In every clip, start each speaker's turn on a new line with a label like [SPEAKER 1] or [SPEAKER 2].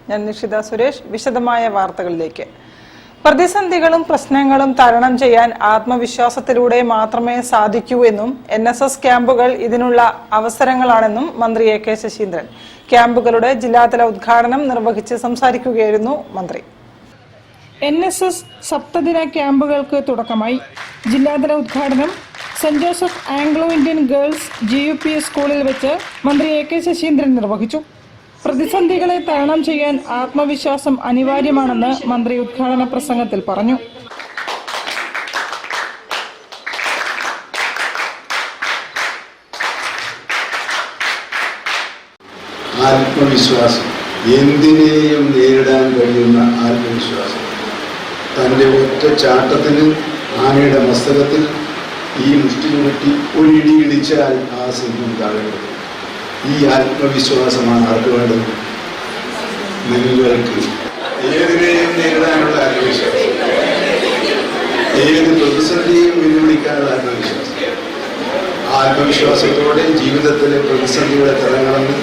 [SPEAKER 1] ഞാൻ നിഷിത സുരേഷ്. വിശദമായ വാർത്തകളിലേക്ക്. പ്രതിസന്ധികളും പ്രശ്നങ്ങളും തരണം ചെയ്യാൻ ആത്മവിശ്വാസത്തിലൂടെ മാത്രമേ സാധിക്കൂ എന്നും NSS ക്യാമ്പുകൾ ഇതിനുള്ള അവസരങ്ങളാണെന്നും മന്ത്രി AK ശശീന്ദ്രൻ ക്യാമ്പുകളുടെ ജില്ലാതല ഉദ്ഘാടനം നിർവഹിച്ച് സംസാരിക്കുകയായിരുന്നു മന്ത്രി. NSS സപ്തദിന ക്യാമ്പുകൾക്ക് തുടക്കമായി. ജില്ലാതല ഉദ്ഘാടനം saint Joseph Anglo Indian girls GUPS സ്കൂളിൽ വെച്ച് മന്ത്രി AK ശശീന്ദ്രൻ നിർവഹിച്ചു. പ്രതിസന്ധികളെ തരണം ചെയ്യാൻ ആത്മവിശ്വാസം അനിവാര്യമാണെന്ന് മന്ത്രി ഉദ്ഘാടന പ്രസംഗത്തിൽ പറഞ്ഞു.
[SPEAKER 2] ആത്മവിശ്വാസം, എന്തിനേയും നേരിടാൻ കഴിയുന്ന ആത്മവിശ്വാസം. തൻ്റെ ഒറ്റ ചാട്ടത്തിന് ആനയുടെ മസ്തകത്തിൽ ഈ മുഷ്ടി ചുരുട്ടി ഒരിടി ഇടിച്ചാൽ ആ സിംഹം താഴെ. ഈ ആത്മവിശ്വാസമാണ് ആർക്ക് വേണ്ടത്? നിങ്ങൾക്ക്. ഏതിനെയും നേരിടാനുള്ള ആത്മവിശ്വാസം, ഏത് പ്രതിസന്ധിയും വെല്ലുവിളിക്കാനുള്ള ആത്മവിശ്വാസം. ആത്മവിശ്വാസത്തോടെ ജീവിതത്തിലെ പ്രതിസന്ധികളെ തടയണമെന്ന്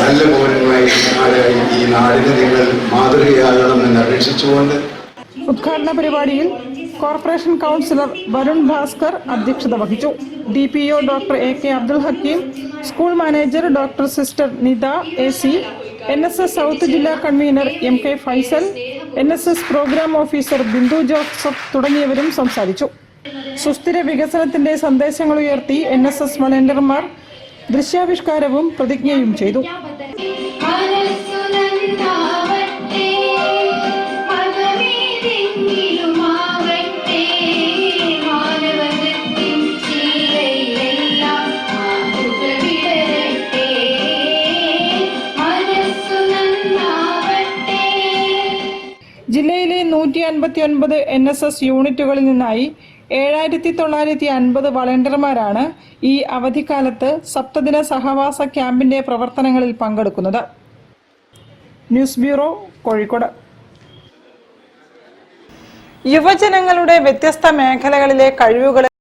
[SPEAKER 2] നല്ല പൗരന്മാരായി ഈ നാടിന് നിങ്ങൾ മാതൃകയാകണമെന്ന് അപേക്ഷിച്ചുകൊണ്ട്
[SPEAKER 1] ഉദ്ഘാടന പരിപാടിയിൽ കോർപ്പറേഷൻ കൗൺസിലർ വരുൺ ഭാസ്കർ അധ്യക്ഷത വഹിച്ചു. DPO doctor AK Abdul Hakeem, school manager doctor sister Nitha AC, NSS south ജില്ലാ convener MK Faisal, NSS programme officer Bindu Joseph തുടങ്ങിയവരും സംസാരിച്ചു. സുസ്ഥിര വികസനത്തിന്റെ സന്ദേശങ്ങൾ ഉയർത്തി NSS വളണ്ടിയർമാർ ദൃശ്യാവിഷ്കാരവും പ്രതിജ്ഞയും ചെയ്തു. ജില്ലയിലെ 159 NSS യൂണിറ്റുകളിൽ നിന്നായി 7950 വളണ്ടിയർമാരാണ് ഈ അവധിക്കാലത്ത് സപ്തദിന സഹവാസ ക്യാമ്പിന്റെ പ്രവർത്തനങ്ങളിൽ പങ്കെടുക്കുന്നത്. News bureau, Kozhikode. യുവജനങ്ങളുടെ വ്യത്യസ്ത മേഖലകളിലെ കഴിവുകളെ